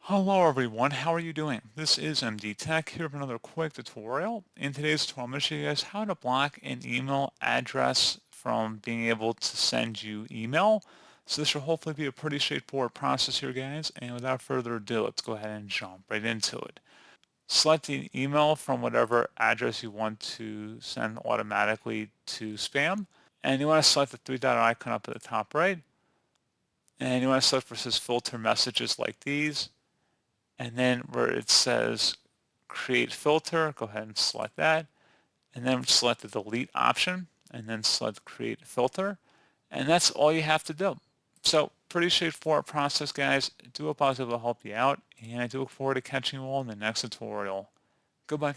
Hello everyone, how are you doing? This is MD Tech here with another quick tutorial. In today's tutorial, I'm going to show you guys how to block an email address from being able to send you email. So this should hopefully be a pretty straightforward process here, guys. And without further ado, let's go ahead and jump right into it. Select the email from whatever address you want to send automatically to spam. And you want to select the three-dot icon up at the top right. And you want to select where it says filter messages like these. And then where it says create filter, go ahead and select that. And then select the delete option and then select create filter. And that's all you have to do. So pretty straightforward process, guys. I do hope I was able to help you out. And I do look forward to catching you all in the next tutorial. Goodbye.